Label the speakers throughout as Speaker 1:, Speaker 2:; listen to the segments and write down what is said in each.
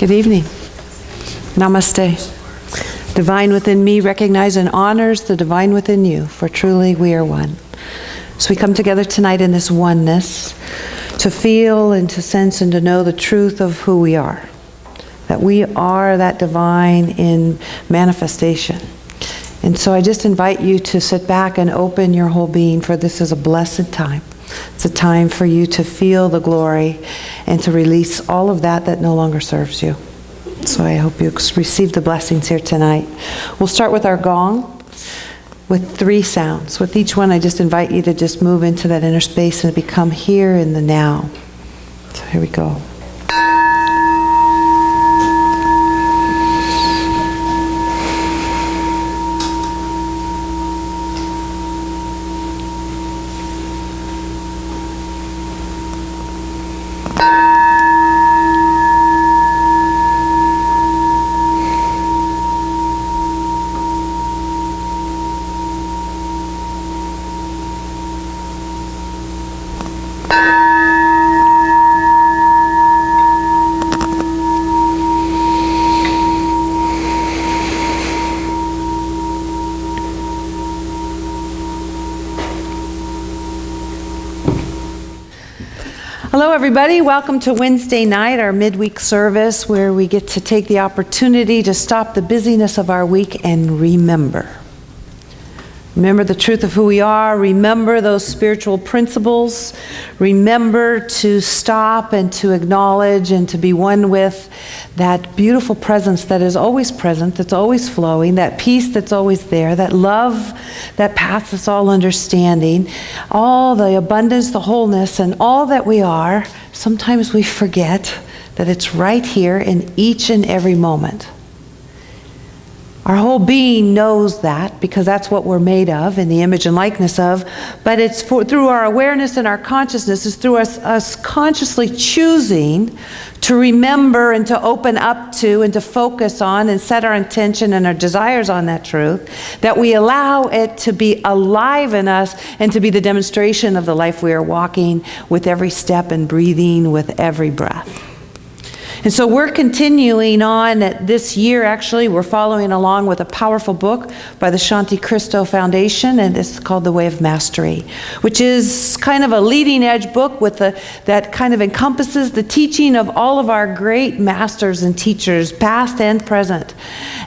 Speaker 1: Good evening. Namaste. Divine within me recognize and honors the divine within you, for truly we are one. So we come together tonight in this oneness to feel and to sense and to know the truth of who we are. That we are that divine in manifestation. And so I just invite you to sit back and open your whole being, for this is a blessed time. It's a time for you to feel the glory and to release all of that no longer serves you. So I hope you receive the blessings here tonight. We'll start with our gong with 3 sounds. With each one, I just invite you to just move into that inner space and become here in the now. So here we go. Hello everybody, welcome to Wednesday night, our midweek service, where we get to take the opportunity to stop the busyness of our week and remember. Remember the truth of who we are, remember those spiritual principles, remember to stop and to acknowledge and to be one with that beautiful presence that is always present, that's always flowing, that peace that's always there, that love that passes all understanding, all the abundance, the wholeness, and all that we are. Sometimes we forget that it's right here in each and every moment. Our whole being knows that, because that's what we're made of, in the image and likeness of, but it's through our awareness and our consciousness, it's through us consciously choosing to remember and to open up to and to focus on and set our intention and our desires on that truth, that we allow it to be alive in us and to be the demonstration of the life we are walking with every step and breathing with every breath. And so we're continuing on this year. Actually, we're following along with a powerful book by the Shanti Christo Foundation, and it's called The Way of Mastery, which is kind of a leading edge book with that kind of encompasses the teaching of all of our great masters and teachers, past and present.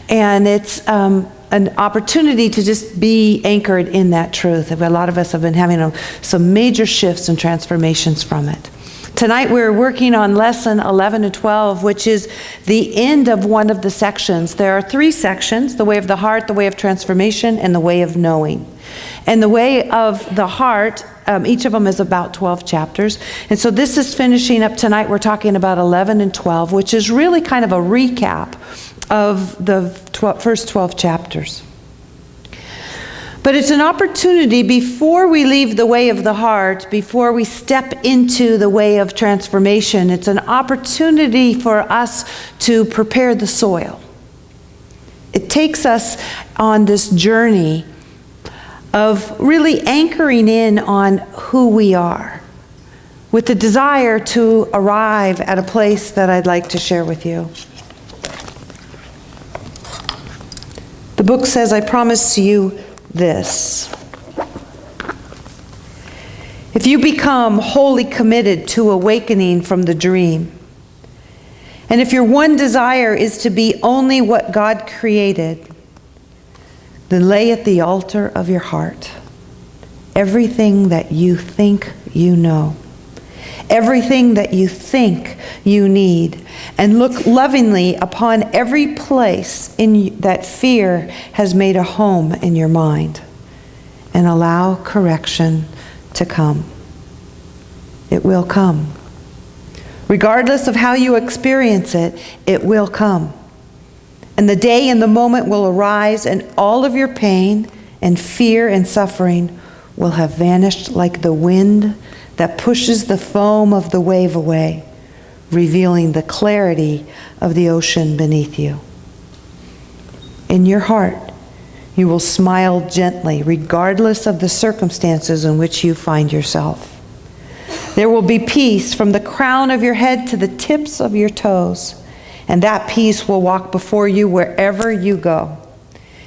Speaker 1: And it's an opportunity to just be anchored in that truth. A lot of us have been having some major shifts and transformations from it. Tonight we're working on lesson 11 and 12, which is the end of one of the sections. There are 3 sections: the way of the heart, the way of transformation, and the way of knowing. And the way of the heart, each of them is about 12 chapters. And so this is finishing up tonight. We're talking about 11 and 12, which is really kind of a recap of the first 12 chapters. But it's an opportunity before we leave the way of the heart, before we step into the way of transformation. It's an opportunity for us to prepare the soil. It takes us on this journey of really anchoring in on who we are, with the desire to arrive at a place that I'd like to share with you. The book says, I promise you this: if you become wholly committed to awakening from the dream, and if your one desire is to be only what God created, then lay at the altar of your heart everything that you think you know, everything that you think you need, and look lovingly upon every place that fear has made a home in your mind, and allow correction to come. It will come. Regardless of how you experience it, it will come. And the day and the moment will arise, and all of your pain and fear and suffering will have vanished like the wind that pushes the foam of the wave away, revealing the clarity of the ocean beneath you. In your heart, you will smile gently, regardless of the circumstances in which you find yourself. There will be peace from the crown of your head to the tips of your toes, And that peace will walk before you wherever you go.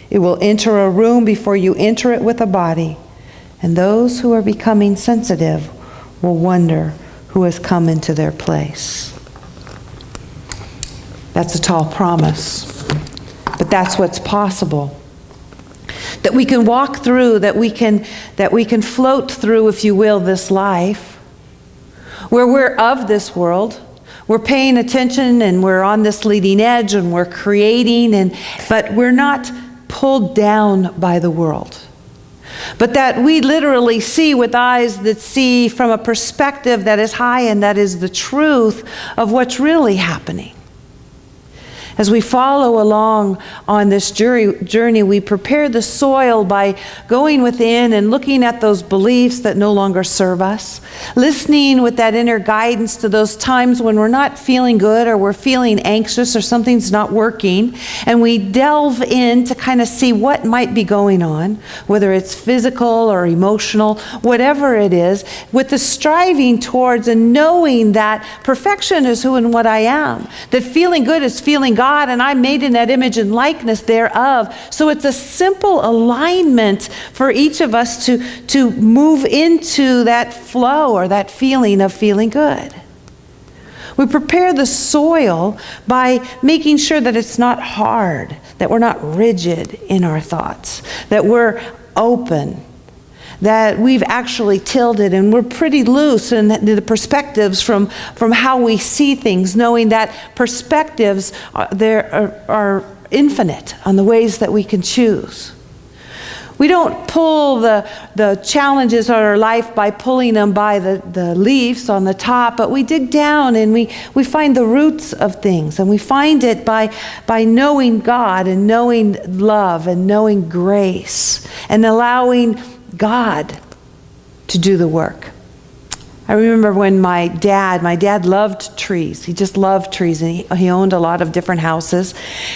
Speaker 1: It will enter a room before you enter it with a body. And those who are becoming sensitive will wonder who has come into their place. That's a tall promise, but that's what's possible. That we can walk through, that we can float through, if you will, this life, where we're of this world. We're paying attention and we're on this leading edge and we're creating, but we're not pulled down by the world. But that we literally see with eyes that see from a perspective that is high, and that is the truth of what's really happening. As we follow along on this journey, we prepare the soil by going within and looking at those beliefs that no longer serve us, listening with that inner guidance to those times when we're not feeling good or we're feeling anxious or something's not working, and we delve in to kind of see what might be going on, whether it's physical or emotional, whatever it is, with the striving towards and knowing that perfection is who and what I am, that feeling good is feeling God, and I'm made in that image and likeness thereof. So it's a simple alignment for each of us to move into that flow or that feeling of feeling good. We prepare the soil by making sure that it's not hard, that we're not rigid in our thoughts, that we're open, that we've actually tilled it and we're pretty loose in the perspectives from how we see things, knowing that perspectives are infinite on the ways that we can choose. We don't pull the challenges of our life by pulling them by the leaves on the top, but we dig down and we find the roots of things, and we find it by knowing God and knowing love and knowing grace and allowing God to do the work. I remember when my dad loved trees. He just loved trees, and he owned a lot of different houses.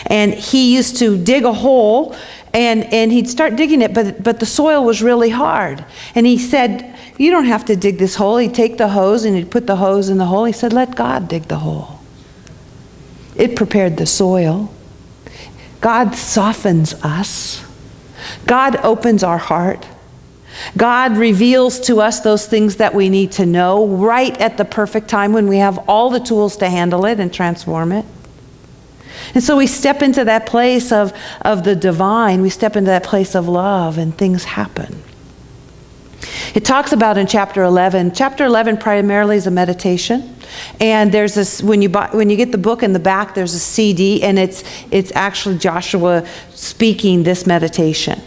Speaker 1: And he used to dig a hole, and he'd start digging it, but the soil was really hard. And he said, "You don't have to dig this hole." He'd take the hose and he'd put the hose in the hole. He said, "Let God dig the hole." It prepared the soil. God softens us. God opens our heart. God reveals to us those things that we need to know right at the perfect time when we have all the tools to handle it and transform it. And so we step into that place of the divine. We step into that place of love, and things happen. It talks about in chapter 11. Chapter 11 primarily is a meditation. And there's this, when you get the book in the back, there's a CD, and it's actually Joshua speaking this meditation.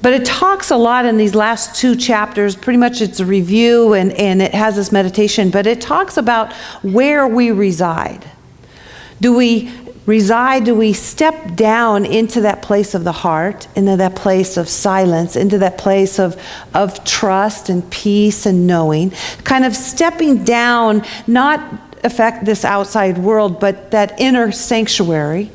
Speaker 1: But it talks a lot in these last two chapters. Pretty much it's a review, and it has this meditation, but it talks about where we reside. Do we step down into that place of the heart, into that place of silence, into that place of trust and peace and knowing, kind of stepping down, not affect this outside world, but that inner sanctuary?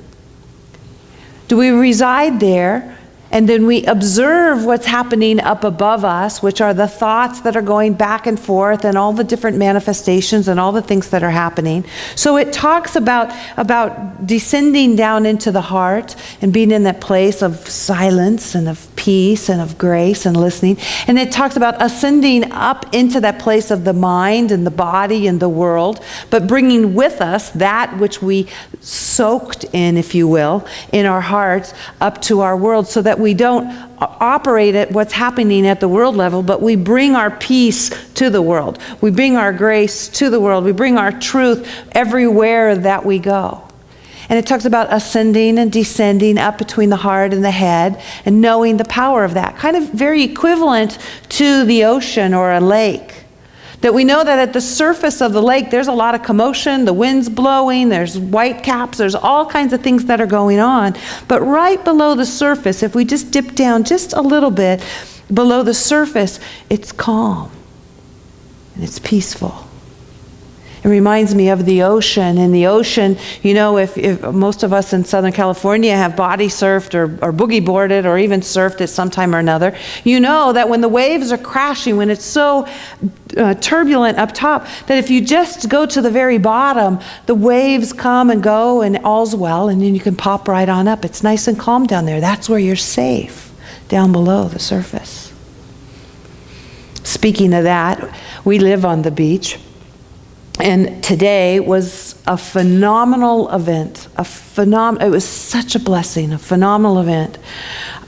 Speaker 1: Do we reside there? And then we observe what's happening up above us, which are the thoughts that are going back and forth and all the different manifestations and all the things that are happening. So it talks about descending down into the heart and being in that place of silence and of peace and of grace and listening. And it talks about ascending up into that place of the mind and the body and the world, but bringing with us that which we soaked in, if you will, in our hearts up to our world, so that we don't operate at what's happening at the world level, but we bring our peace to the world. We bring our grace to the world. We bring our truth everywhere that we go. And it talks about ascending and descending up between the heart and the head, and knowing the power of that. Kind of very equivalent to the ocean or a lake. That we know that at the surface of the lake, there's a lot of commotion, the wind's blowing, there's white caps, there's all kinds of things that are going on. But right below the surface, if we just dip down just a little bit below the surface, it's calm and it's peaceful. It reminds me of the ocean. In the ocean, you know, if most of us in Southern California have body surfed or boogie boarded or even surfed at some time or another, you know that when the waves are crashing, when it's so turbulent up top, that if you just go to the very bottom, the waves come and go and all's well, and then you can pop right on up. It's nice and calm down there. That's where you're safe, down below the surface. Speaking of that, we live on the beach. And today was a phenomenal event. It was such a blessing, a phenomenal event.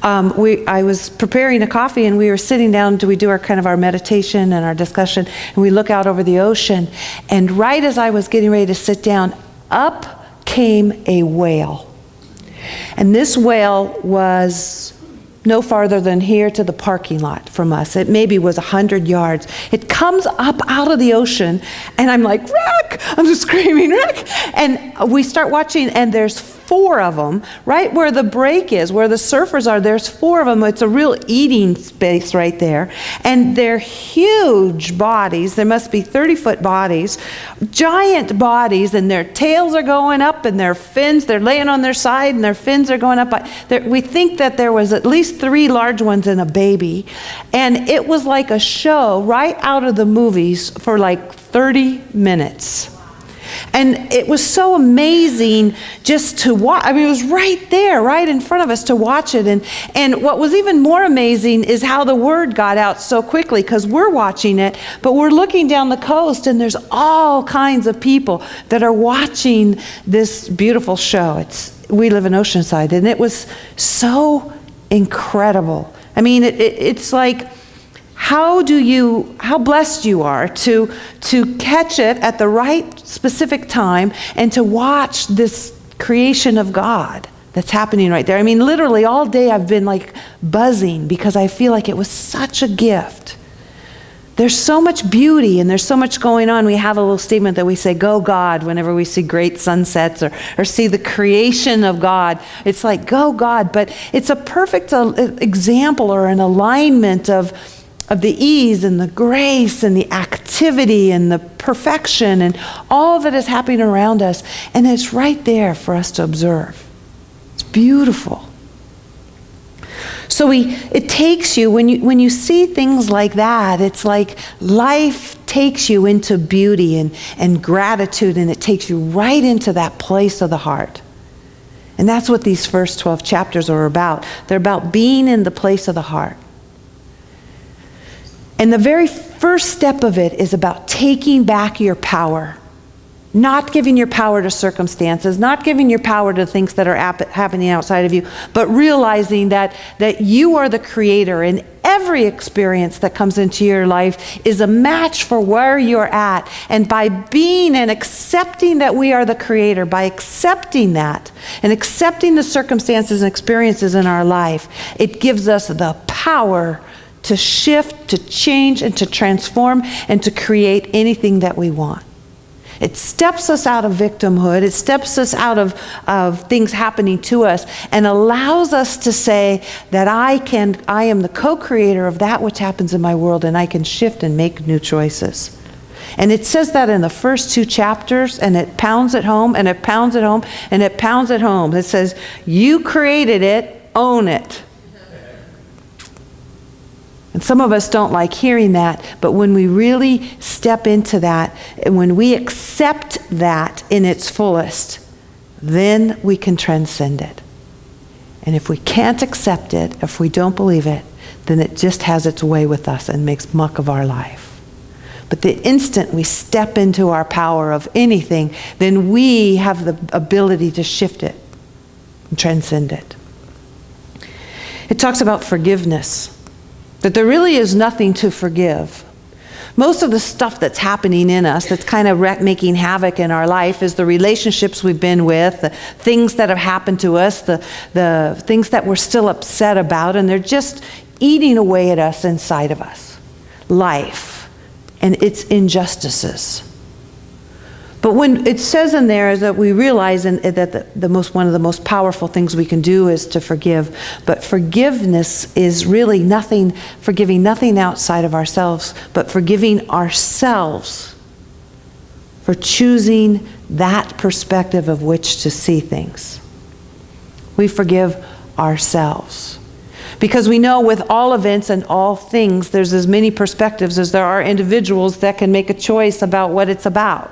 Speaker 1: I was preparing a coffee, and we were sitting down we do our meditation and our discussion, and we look out over the ocean. And right as I was getting ready to sit down, up came a whale. And this whale was no farther than here to the parking lot from us. It maybe was 100 yards. It comes up out of the ocean, and I'm like, Rick! I'm just screaming, Rick! And we start watching, and there's 4 of them, right where the break is, where the surfers are, there's 4 of them. It's a real eating space right there. And they're huge bodies. There must be 30-foot bodies, giant bodies, and their tails are going up, and their fins, they're laying on their side, and their fins are going up. We think that there was at least 3 large ones and a baby. And it was like a show right out of the movies for like 30 minutes. And it was so amazing just to watch. I mean, it was right there, right in front of us to watch it. And what was even more amazing is how the word got out so quickly, because we're watching it, but we're looking down the coast, and there's all kinds of people that are watching this beautiful show. We live in Oceanside, and it was so incredible. I mean, it's like, how blessed you are to catch it at the right specific time and to watch this creation of God that's happening right there. I mean, literally all day I've been like buzzing because I feel like it was such a gift. There's so much beauty and there's so much going on. We have a little statement that we say, "Go God," whenever we see great sunsets or see the creation of God. It's like, go God. But it's a perfect example or an alignment of the ease and the grace and the activity and the perfection and all that is happening around us. And it's right there for us to observe. It's beautiful. So it takes you, when you see things like that, it's like life takes you into beauty and gratitude, and it takes you right into that place of the heart. And that's what these first 12 chapters are about. They're about being in the place of the heart. And the very first step of it is about taking back your power. Not giving your power to circumstances, not giving your power to things that are happening outside of you, but realizing that you are the creator, and every experience that comes into your life is a match for where you're at. And by being and accepting that we are the creator, by accepting that and accepting the circumstances and experiences in our life, it gives us the power to shift, to change, and to transform, and to create anything that we want. It steps us out of victimhood. It steps us out of things happening to us and allows us to say that I am the co-creator of that which happens in my world, and I can shift and make new choices. And it says that in the first 2 chapters, and it pounds it home, and it pounds it home, and it pounds it home. It says, you created it, own it. And some of us don't like hearing that, but when we really step into that, and when we accept that in its fullest, then we can transcend it. And if we can't accept it, if we don't believe it, then it just has its way with us and makes muck of our life. But the instant we step into our power of anything, then we have the ability to shift it and transcend it. It talks about forgiveness. That there really is nothing to forgive. Most of the stuff that's happening in us that's kind of making havoc in our life is the relationships we've been with, the things that have happened to us, the things that we're still upset about, and they're just eating away at us inside of us. Life and its injustices. But when it says in there is that we realize that one of the most powerful things we can do is to forgive. But forgiveness is really forgiving nothing outside of ourselves, but forgiving ourselves for choosing that perspective of which to see things. We forgive ourselves. Because we know with all events and all things, there's as many perspectives as there are individuals that can make a choice about what it's about.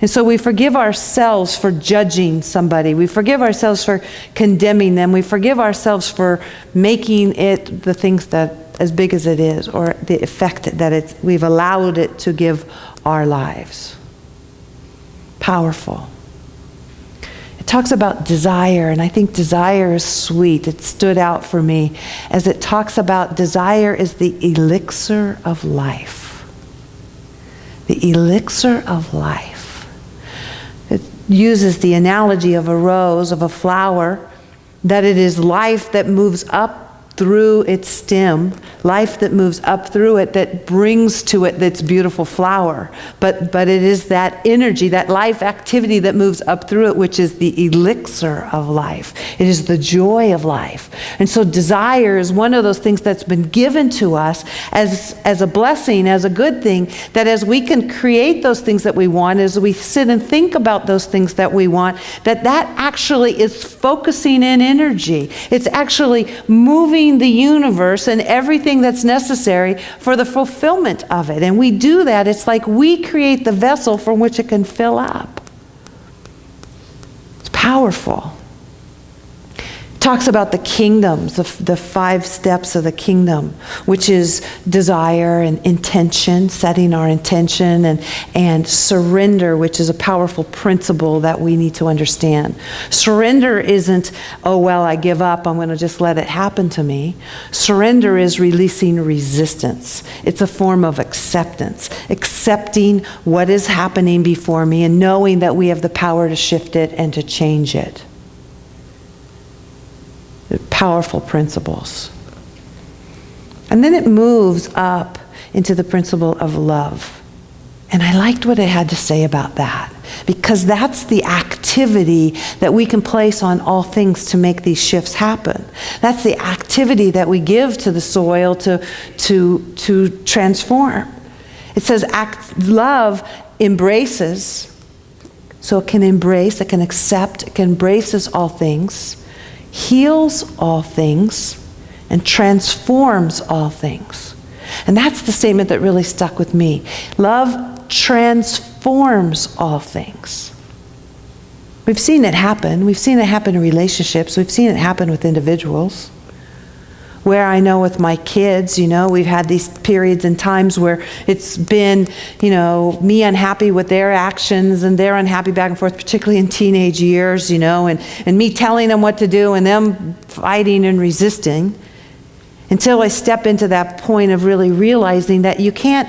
Speaker 1: And so we forgive ourselves for judging somebody. We forgive ourselves for condemning them. We forgive ourselves for making it the things that as big as it is, or the effect that we've allowed it to give our lives. Powerful. It talks about desire, and I think desire is sweet. It stood out for me as it talks about desire is the elixir of life. The elixir of life. It uses the analogy of a rose, of a flower, that it is life that moves up through its stem, life that moves up through it, that brings to it its beautiful flower. But it is that energy, that life activity that moves up through it, which is the elixir of life. It is the joy of life. And so desire is one of those things that's been given to us as a blessing, as a good thing, that as we can create those things that we want, as we sit and think about those things that we want, that actually is focusing in energy. It's actually moving the universe and everything that's necessary for the fulfillment of it. And we do that. It's like we create the vessel from which it can fill up. It's powerful. It talks about the kingdoms, the 5 steps of the kingdom, which is desire and intention, setting our intention, and surrender, which is a powerful principle that we need to understand. Surrender isn't, oh, well, I give up, I'm going to just let it happen to me. Surrender is releasing resistance. It's a form of acceptance, accepting what is happening before me and knowing that we have the power to shift it and to change it. Powerful principles. And then it moves up into the principle of love. And I liked what it had to say about that, because that's the activity that we can place on all things to make these shifts happen. That's the activity that we give to the soil to transform. It says love embraces, so it can embrace, it can accept, it can embraces all things, heals all things, and transforms all things. And that's the statement that really stuck with me. Love transforms all things. We've seen it happen. We've seen it happen in relationships. We've seen it happen with individuals. Where I know with my kids, we've had these periods and times where it's been, me unhappy with their actions and they're unhappy back and forth, particularly in teenage years, and me telling them what to do and them fighting and resisting, until I step into that point of really realizing that you can't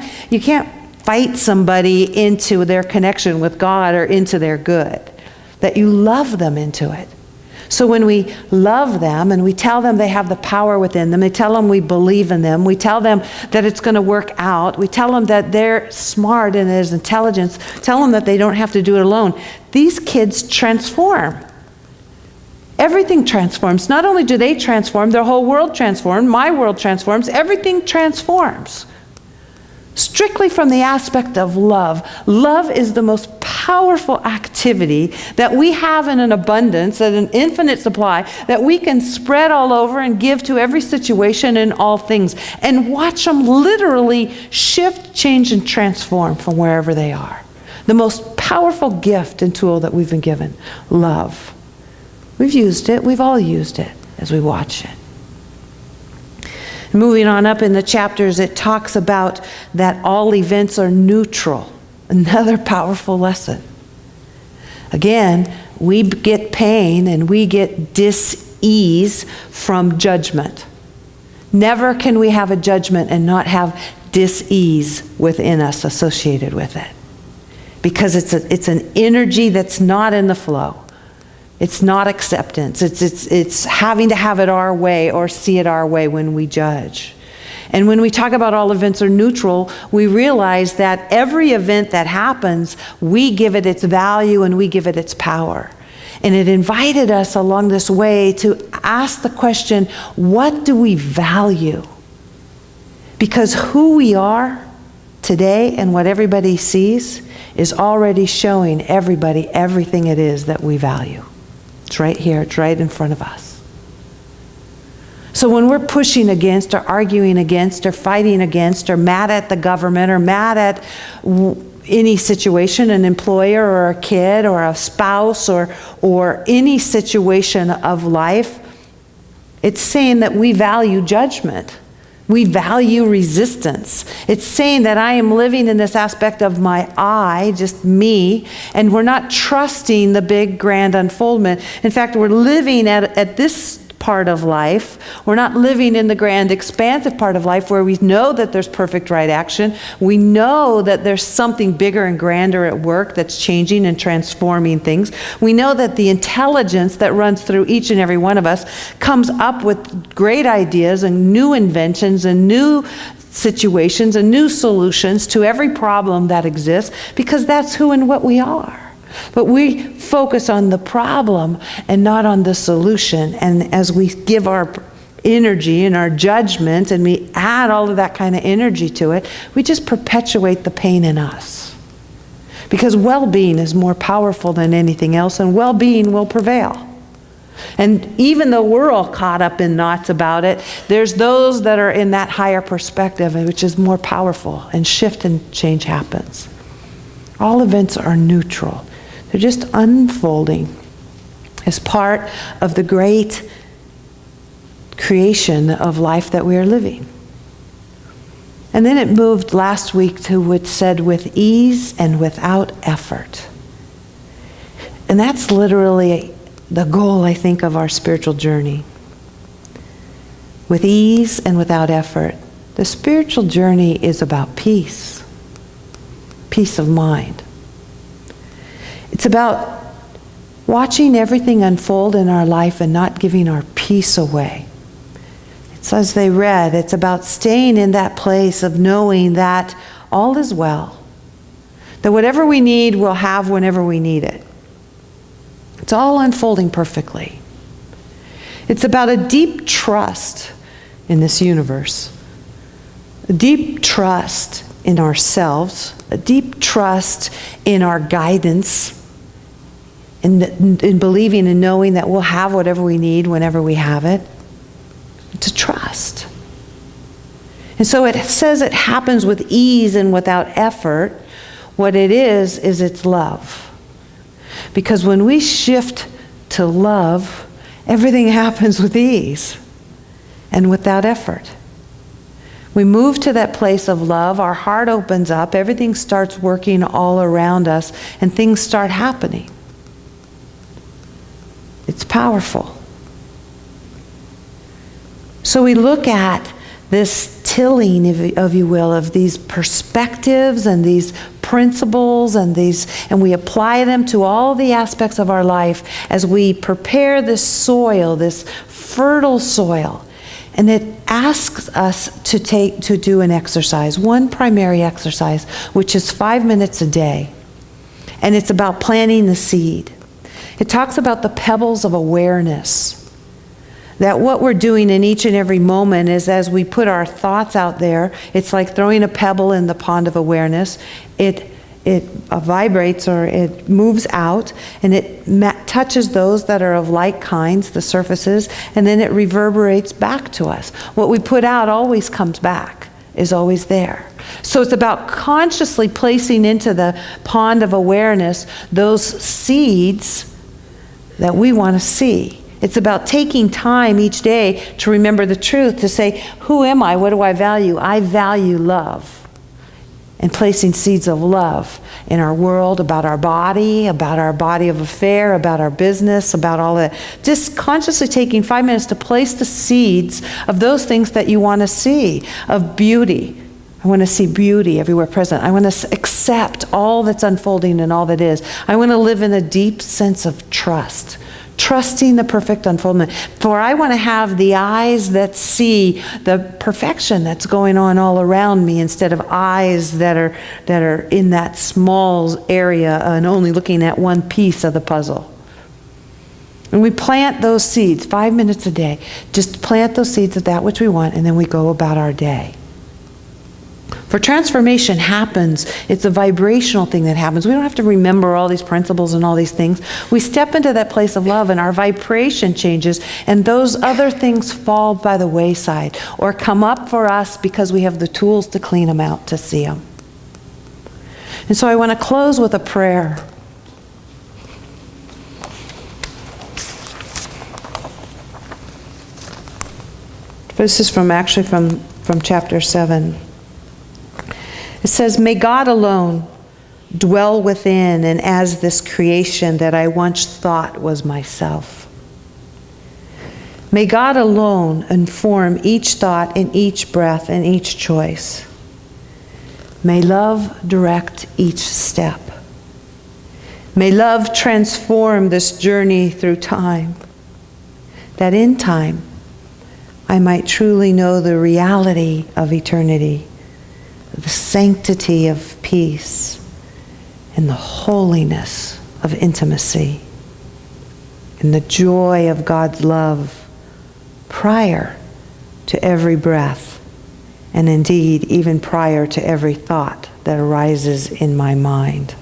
Speaker 1: fight somebody into their connection with God or into their good, that you love them into it. So when we love them and we tell them they have the power within them, we tell them we believe in them, we tell them that it's going to work out, we tell them that they're smart and there's intelligence, tell them that they don't have to do it alone, these kids transform. Everything transforms. Not only do they transform, their whole world transforms, my world transforms, everything transforms. Strictly from the aspect of love. Love is the most powerful activity that we have in an abundance, at an infinite supply, that we can spread all over and give to every situation and all things, and watch them literally shift, change, and transform from wherever they are. The most powerful gift and tool that we've been given, love. We've used it, we've all used it as we watch it. Moving on up in the chapters, it talks about that all events are neutral. Another powerful lesson. Again, we get pain and we get dis-ease from judgment. Never can we have a judgment and not have dis-ease within us associated with it. Because it's an energy that's not in the flow. It's not acceptance. It's having to have it our way or see it our way when we judge. And when we talk about all events are neutral, we realize that every event that happens, we give it its value and we give it its power. And it invited us along this way to ask the question, what do we value? Because who we are today and what everybody sees is already showing everybody everything it is that we value. It's right here, it's right in front of us. So when we're pushing against or arguing against or fighting against or mad at the government or mad at any situation, an employer or a kid or a spouse or any situation of life, it's saying that we value judgment. We value resistance. It's saying that I am living in this aspect of my I, just me, and we're not trusting the big grand unfoldment. In fact, we're living at this part of life. We're not living in the grand expansive part of life where we know that there's perfect right action. We know that there's something bigger and grander at work that's changing and transforming things. We know that the intelligence that runs through each and every one of us comes up with great ideas and new inventions and new situations and new solutions to every problem that exists, because that's who and what we are. But we focus on the problem and not on the solution. And as we give our energy and our judgment and we add all of that kind of energy to it, we just perpetuate the pain in us. Because well-being is more powerful than anything else, and well-being will prevail. And even though we're all caught up in knots about it, there's those that are in that higher perspective, which is more powerful, and shift and change happens. All events are neutral. They're just unfolding as part of the great creation of life that we are living. And then it moved last week to what said with ease and without effort. And that's literally the goal, I think, of our spiritual journey. With ease and without effort. The spiritual journey is about peace. Peace of mind. It's about watching everything unfold in our life and not giving our peace away. It's as they read, it's about staying in that place of knowing that all is well. That whatever we need, we'll have whenever we need it. It's all unfolding perfectly. It's about a deep trust in this universe. A deep trust in ourselves. A deep trust in our guidance. In believing and knowing that we'll have whatever we need whenever we have it. It's a trust. And so it says it happens with ease and without effort. What it is it's love. Because when we shift to love, everything happens with ease and without effort. We move to that place of love, our heart opens up, everything starts working all around us, and things start happening. It's powerful. So we look at this tilling, if you will, of these perspectives and these principles and we apply them to all the aspects of our life as we prepare this soil, this fertile soil. And it asks us to do an exercise, one primary exercise, which is 5 minutes a day. And it's about planting the seed. It talks about the pebbles of awareness. That what we're doing in each and every moment is as we put our thoughts out there, it's like throwing a pebble in the pond of awareness. It vibrates or it moves out and it touches those that are of like kinds, the surfaces, and then it reverberates back to us. What we put out always comes back, is always there. So it's about consciously placing into the pond of awareness those seeds that we want to see. It's about taking time each day to remember the truth, to say, who am I? What do I value? I value love. And placing seeds of love in our world, about our body of affair, about our business, about all that. Just consciously taking 5 minutes to place the seeds of those things that you want to see, of beauty. I want to see beauty everywhere present. I want to accept all that's unfolding and all that is. I want to live in a deep sense of trust. Trusting the perfect unfoldment. For I want to have the eyes that see the perfection that's going on all around me instead of eyes that are in that small area and only looking at one piece of the puzzle. And we plant those seeds 5 minutes a day. Just plant those seeds of that which we want, and then we go about our day. For transformation happens. It's a vibrational thing that happens. We don't have to remember all these principles and all these things. We step into that place of love and our vibration changes, and those other things fall by the wayside or come up for us because we have the tools to clean them out, to see them. And so I want to close with a prayer. This is from chapter 7. It says, "May God alone dwell within and as this creation that I once thought was myself. May God alone inform each thought and each breath and each choice. May love direct each step. May love transform this journey through time, that in time I might truly know the reality of eternity, the sanctity of peace, and the holiness of intimacy, and the joy of God's love prior to every breath, and indeed even prior to every thought that arises in my mind.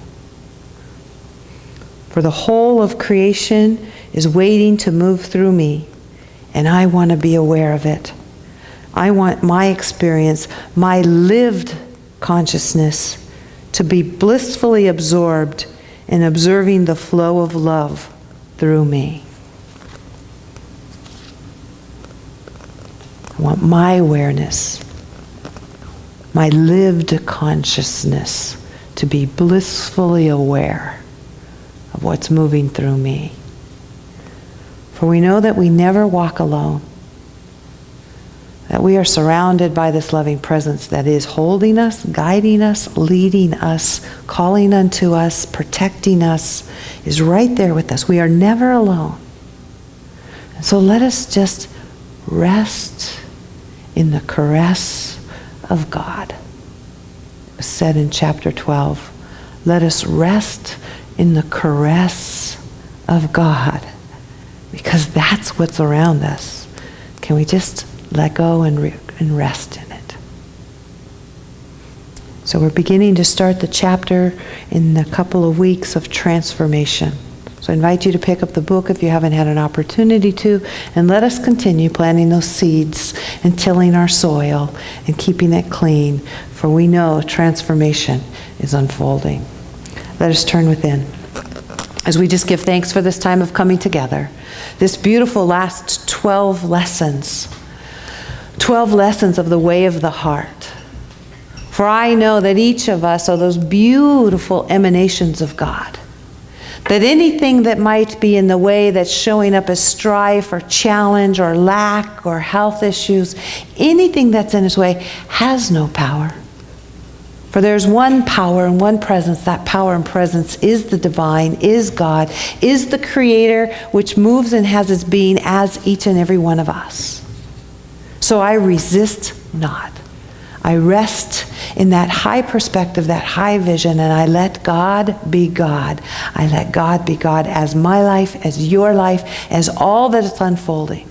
Speaker 1: For the whole of creation is waiting to move through me, and I want to be aware of it. I want my experience, my lived consciousness, to be blissfully absorbed in observing the flow of love through me. I want my awareness, my lived consciousness, to be blissfully aware of what's moving through me. For we know that we never walk alone, that we are surrounded by this loving presence that is holding us, guiding us, leading us, calling unto us, protecting us, is right there with us. We are never alone. And so let us just rest in the caress of God. It was said in chapter 12, let us rest in the caress of God, because that's what's around us. Can we just let go and rest in it? So we're beginning to start the chapter in a couple of weeks of transformation. So I invite you to pick up the book if you haven't had an opportunity to, and let us continue planting those seeds and tilling our soil and keeping it clean, for we know transformation is unfolding. Let us turn within as we just give thanks for this time of coming together. This beautiful last 12 lessons of the way of the heart. For I know that each of us are those beautiful emanations of God. That anything that might be in the way that's showing up as strife or challenge or lack or health issues, anything that's in its way has no power. For there's one power and one presence. That power and presence is the divine, is God, is the Creator, which moves and has its being as each and every one of us. So I resist not. I rest in that high perspective, that high vision, and I let God be God. I let God be God as my life, as your life, as all that is unfolding.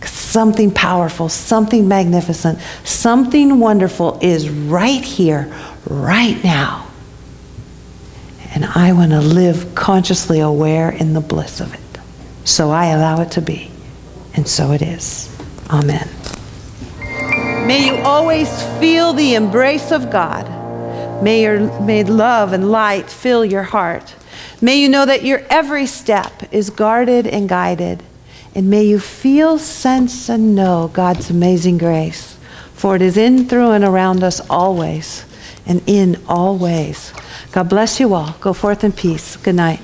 Speaker 1: Something powerful, something magnificent, something wonderful is right here, right now. And I want to live consciously aware in the bliss of it. So I allow it to be. And so it is. Amen. May you always feel the embrace of God. May love and light fill your heart. May you know that your every step is guarded and guided. And may you feel, sense, and know God's amazing grace. For it is in, through, and around us always, and in all ways. God bless you all. Go forth in peace. Good night.